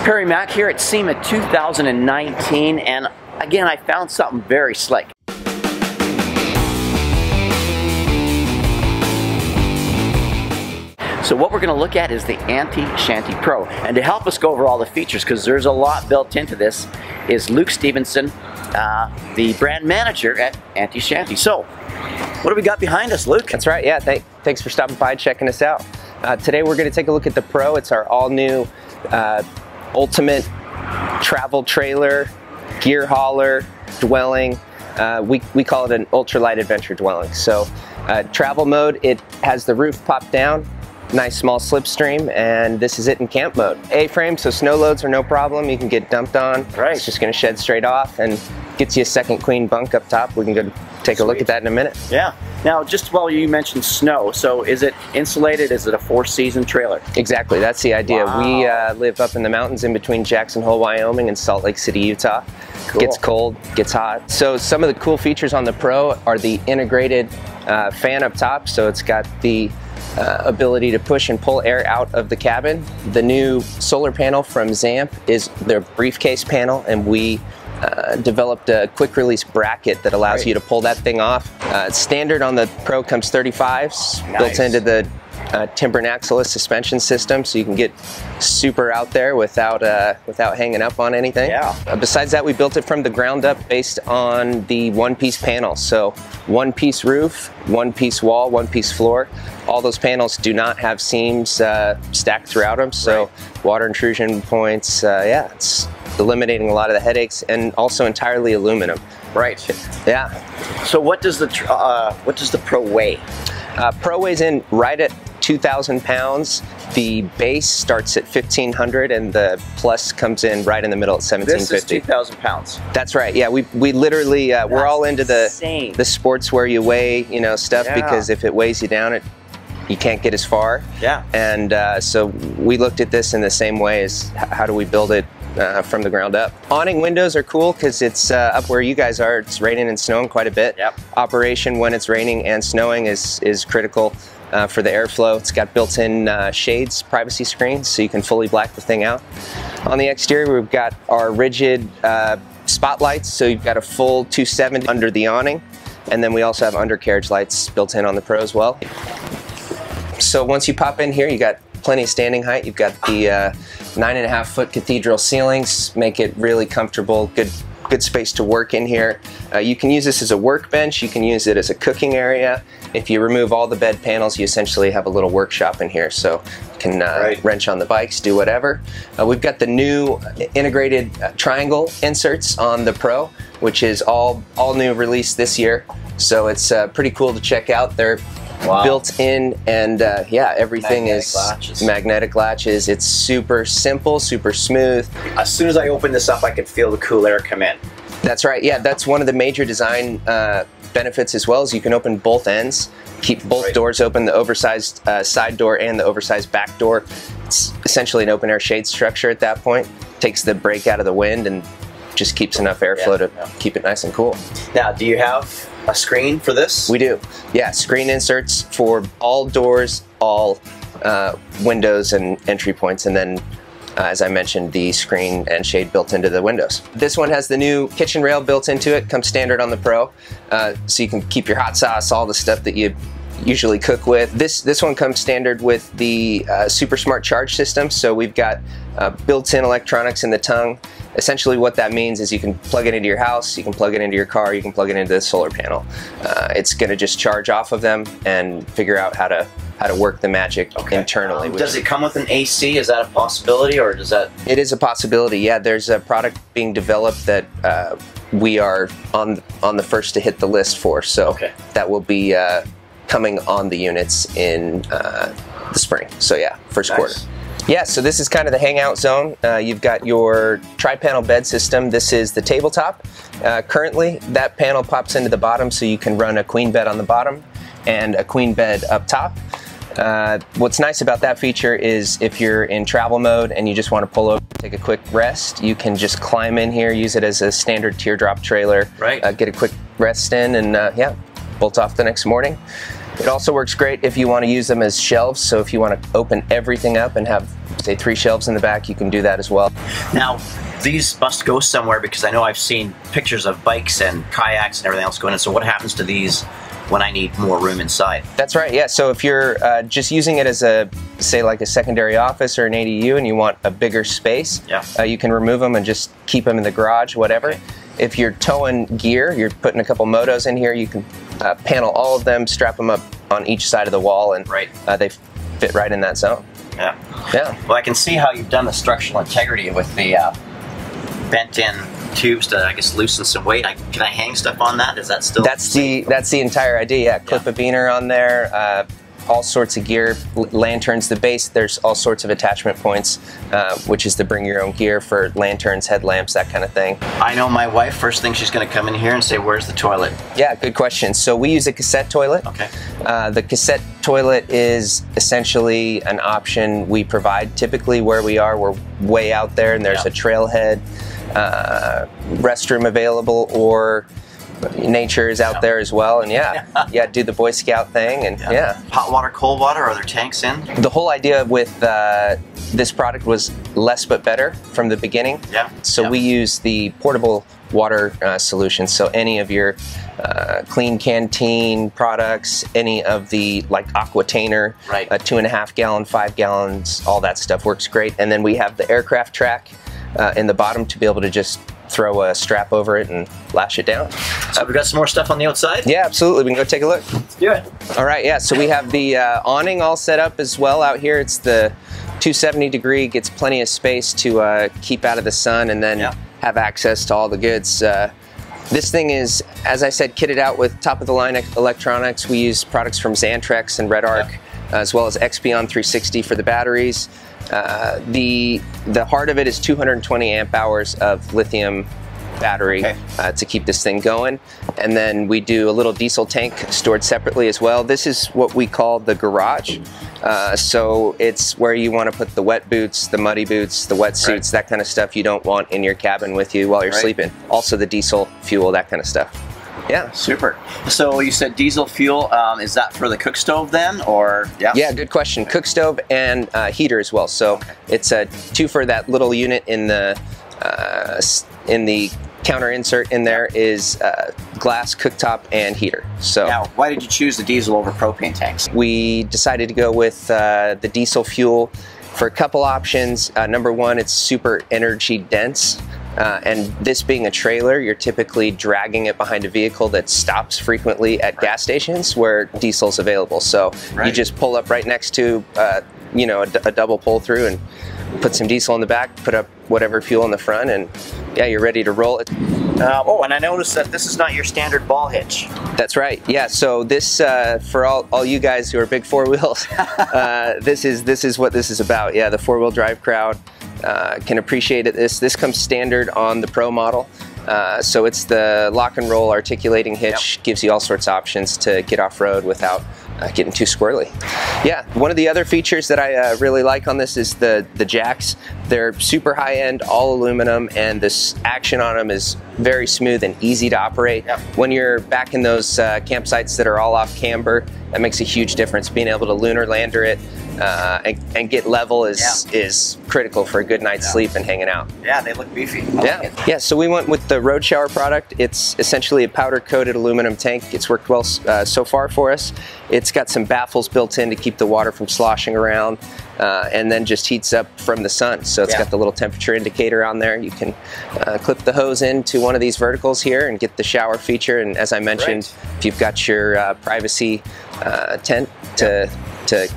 Perry Mack here at SEMA 2019, and again I found something very slick. So what we're going to look at is the AntiShanty Pro, and to help us go over all the features, because there's a lot built into this, is Luke Stevenson, the brand manager at AntiShanty. So what do we got behind us, Luke? That's right, yeah, thanks for stopping by and checking us out. Today we're going to take a look at the Pro. It's our all-new ultimate travel trailer, gear hauler, dwelling. We call it an ultralight adventure dwelling. So travel mode, it has the roof popped down, nice small slipstream, and this is it in camp mode. A-frame, so snow loads are no problem. You can get dumped on. Right. It's just going to shed straight off and gets you a second queen bunk up top. We can go take a look at that in a minute. Yeah. Now, just while you mentioned snow, so is it insulated? Is it a four-season trailer? Exactly, that's the idea. Wow. We live up in the mountains in between Jackson Hole, Wyoming and Salt Lake City, Utah. Cool. Gets cold, gets hot. So some of the cool features on the Pro are the integrated fan up top. So it's got the ability to push and pull air out of the cabin. The new solar panel from Zamp is their briefcase panel, and we developed a quick release bracket that allows you to pull that thing off. Standard on the Pro comes 35s, built into the timber and axle suspension system, so you can get super out there without hanging up on anything. Yeah. Besides that, we built it from the ground up based on the one-piece panel. So one-piece roof, one-piece wall, one-piece floor. All those panels do not have seams stacked throughout them, so water intrusion points, yeah, it's eliminating a lot of the headaches, and also entirely aluminum. Right. Yeah. So what does the Pro weigh? Pro weighs in right at 2,000 pounds. The base starts at 1,500, and the Plus comes in right in the middle at 1,750. This is 2,000 pounds. That's right. Yeah, we literally we're all into the sports where you weigh stuff, because if it weighs you down, you can't get as far. Yeah. And so we looked at this in the same way as how do we build it from the ground up. Awning windows are cool because it's up where you guys are. It's raining and snowing quite a bit. Yep. Operation when it's raining and snowing is critical for the airflow. It's got built-in shades, privacy screens, so you can fully black the thing out. On the exterior, we've got our rigid spotlights, so you've got a full 270 under the awning, and then we also have undercarriage lights built in on the Pro as well. So once you pop in here, you got plenty of standing height. You've got the 9.5-foot cathedral ceilings, make it really comfortable, good space to work in here. You can use this as a workbench, you can use it as a cooking area. If you remove all the bed panels, you essentially have a little workshop in here, so you can wrench on the bikes, do whatever. We've got the new integrated triangle inserts on the Pro, which is all new release this year, so it's pretty cool to check out. They're built in, and yeah, everything is magnetic latches. It's super simple, super smooth. As soon as I open this up, I can feel the cool air come in. That's right. Yeah, that's one of the major design benefits as well, is you can open both ends, keep both doors open, the oversized side door and the oversized back door. It's essentially an open air shade structure at that point. Takes the break out of the wind and just keeps enough airflow to keep it nice and cool. Now, do you have a screen for this? We do. Yeah, screen inserts for all doors, all windows and entry points, and then as I mentioned, the screen and shade built into the windows. This one has the new kitchen rail built into it, comes standard on the Pro, so you can keep your hot sauce, all the stuff that you usually cook with. This one comes standard with the super smart charge system, so we've got built-in electronics in the tongue. Essentially what that means is you can plug it into your house, you can plug it into your car, you can plug it into the solar panel. It's going to just charge off of them and figure out how to work the magic internally. Does it come with an AC? Is that a possibility, or does that? It is a possibility, yeah. There's a product being developed that we are on the first to hit the list for, so that will be coming on the units in the spring. So yeah, first quarter. Yeah, so this is kind of the hangout zone. You've got your tri-panel bed system. This is the tabletop. Currently, that panel pops into the bottom, so you can run a queen bed on the bottom and a queen bed up top. What's nice about that feature is if you're in travel mode and you just want to pull over, take a quick rest, you can just climb in here, use it as a standard teardrop trailer, get a quick rest in, and yeah, bolt off the next morning. It also works great if you want to use them as shelves. So if you want to open everything up and have, say, 3 shelves in the back, you can do that as well. Now, these must go somewhere, because I know I've seen pictures of bikes and kayaks and everything else going in. So what happens to these when I need more room inside? That's right, yeah. So if you're just using it as a, say, like a secondary office or an ADU and you want a bigger space, you can remove them and just keep them in the garage, whatever. Okay. If you're towing gear, you're putting a couple motos in here, you can panel all of them, strap them up on each side of the wall, and they fit right in that zone. Yeah. Yeah. Well, I can see how you've done the structural integrity with the bent-in tubes to, I guess, loosen some weight. Can I hang stuff on that? Is that still? That's the entire idea. Yeah. Clip a beaner on there. All sorts of gear, lanterns, the base, there's all sorts of attachment points, which is to bring your own gear for lanterns, headlamps, that kind of thing. I know my wife, first thing she's going to come in here and say, where's the toilet? Yeah, good question. So we use a cassette toilet. Okay. The cassette toilet is essentially an option we provide. Typically where we are, we're way out there and there's a trailhead restroom available, or nature is out there as well, and do the Boy Scout thing, and Hot water, cold water, are there tanks in? The whole idea with this product was less but better from the beginning. So we use the portable water solution. So any of your clean canteen products, any of the like Aquatainer, 2.5 gallon, 5 gallons, all that stuff works great. And then we have the aircraft track in the bottom to be able to just throw a strap over it and lash it down. So we've got some more stuff on the outside? Yeah, absolutely. We can go take a look. Let's do it. All right, yeah, so we have the awning all set up as well out here. It's the 270 degree, gets plenty of space to keep out of the sun and then have access to all the goods. This thing is, as I said, kitted out with top-of-the-line electronics. We use products from Xantrex and Red Arc, as well as Expion 360 for the batteries. The heart of it is 220 amp hours of lithium battery to keep this thing going. And then we do a little diesel tank stored separately as well. This is what we call the garage. So it's where you want to put the wet boots, the muddy boots, the wetsuits, that kind of stuff you don't want in your cabin with you while you're sleeping. Also the diesel fuel, that kind of stuff. Yeah. Super. So you said diesel fuel, is that for the cook stove then, or? Yeah, good question. Cook stove and heater as well. So it's a 2 for that little unit in the counter insert in there is glass cooktop and heater. So now, why did you choose the diesel over propane tanks? We decided to go with the diesel fuel for a couple options. Number one, it's super energy dense. And this being a trailer, you're typically dragging it behind a vehicle that stops frequently at gas stations where diesel's available. So you just pull up right next to, you know, a double pull through and put some diesel in the back, put up whatever fuel in the front, and yeah, you're ready to roll it. Oh, and I noticed that this is not your standard ball hitch. That's right. Yeah. So this, for all you guys who are big 4-wheels, this is what this is about. Yeah, the 4-wheel drive crowd can appreciate it. This comes standard on the Pro model. So it's the lock and roll articulating hitch, gives you all sorts of options to get off-road without getting too squirrely. Yeah, one of the other features that I really like on this is the jacks. They're super high-end, all aluminum, and this action on them is very smooth and easy to operate. When you're back in those campsites that are all off camber, that makes a huge difference. Being able to lunar lander it and get level is critical for a good night's sleep and hanging out. Yeah, they look beefy. I like it. So we went with the Road Shower product. It's essentially a powder-coated aluminum tank. It's worked well so far for us. It's got some baffles built in to keep the water from sloshing around, and then just heats up from the sun. So it's got the little temperature indicator on there. You can clip the hose into one of these verticals here and get the shower feature. And as I mentioned, if you've got your privacy tent to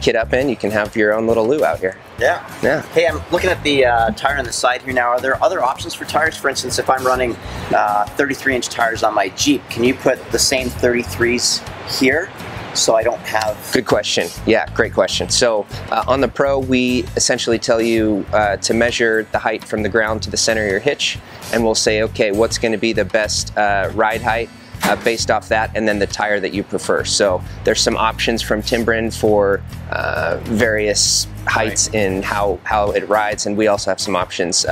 kit up in, you can have your own little loo out here. Yeah. Hey, I'm looking at the tire on the side here now. Are there other options for tires? For instance, if I'm running 33-inch tires on my Jeep, can you put the same 33s here so I don't have... Good question. Yeah, great question. So on the Pro, we essentially tell you to measure the height from the ground to the center of your hitch, and we'll say, okay, what's going to be the best ride height based off that, and then the tire that you prefer. So there's some options from Timbren for various heights in how it rides, and we also have some options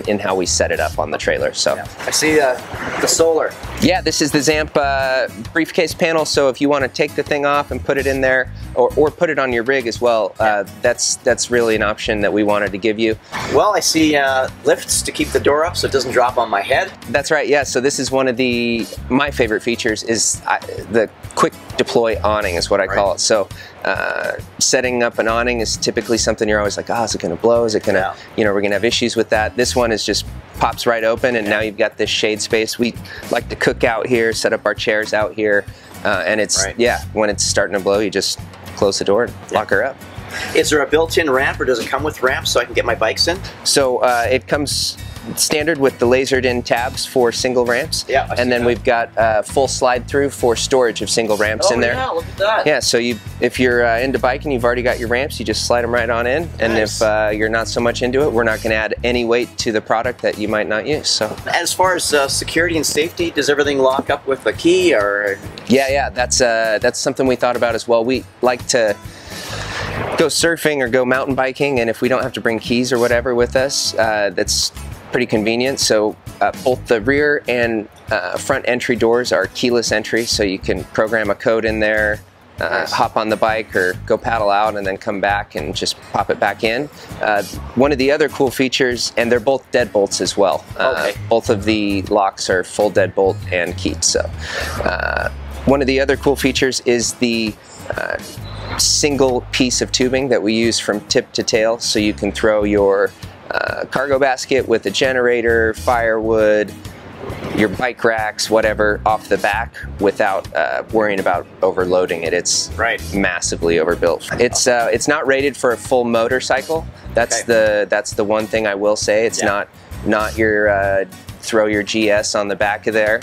in how we set it up on the trailer. So I see the solar. Yeah, this is the Zamp briefcase panel, so if you want to take the thing off and put it in there, or put it on your rig as well, that's really an option that we wanted to give you. Well, I see lifts to keep the door up so it doesn't drop on my head. That's right, yeah, so this is one of my favorite features is the quick deploy awning is what I call it. So setting up an awning is typically something you're always like, oh, is it going to blow? Is it going to, you know, we're going to have issues with that. This one is just pops right open, and now you've got this shade space. We like to cook out here, set up our chairs out here, and it's, when it's starting to blow, you just close the door and lock her up. Is there a built-in ramp, or does it come with ramps so I can get my bikes in? So it comes standard with the lasered in tabs for single ramps. Yeah, and then we've got full slide through for storage of single ramps in there. Yeah, look at that. Yeah, so if you're into biking, you've already got your ramps, you just slide them right on in. And if you're not so much into it, we're not going to add any weight to the product that you might not use. So as far as security and safety, does everything lock up with a key, or? Yeah, that's something we thought about as well. We like to go surfing or go mountain biking, and if we don't have to bring keys or whatever with us, that's pretty convenient. So both the rear and front entry doors are keyless entry, so you can program a code in there, hop on the bike or go paddle out and then come back and just pop it back in. One of the other cool features, and they're both deadbolts as well. Both of the locks are full deadbolt and keyed. So one of the other cool features is the single piece of tubing that we use from tip to tail, so you can throw your cargo basket with a generator, firewood, your bike racks, whatever, off the back without worrying about overloading it. It's massively overbuilt. It's not rated for a full motorcycle. That's the one thing I will say. It's not your throw your GS on the back of there.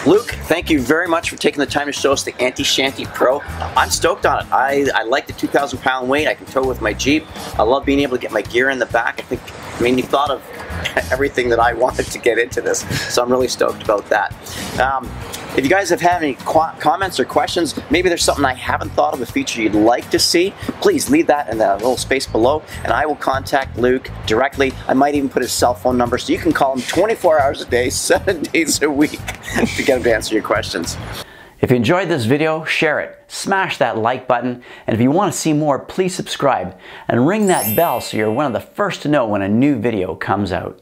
Luke, thank you very much for taking the time to show us the AntiShanty Pro. I'm stoked on it. I like the 2,000-pound weight. I can tow with my Jeep. I love being able to get my gear in the back. I mean, you thought of everything that I wanted to get into this, so I'm really stoked about that. If you guys have had any comments or questions, maybe there's something I haven't thought of, a feature you'd like to see, please leave that in the little space below, and I will contact Luke directly. I might even put his cell phone number so you can call him 24 hours a day, 7 days a week to get him to answer your questions. If you enjoyed this video, share it, smash that like button, and if you want to see more, please subscribe and ring that bell so you're one of the first to know when a new video comes out.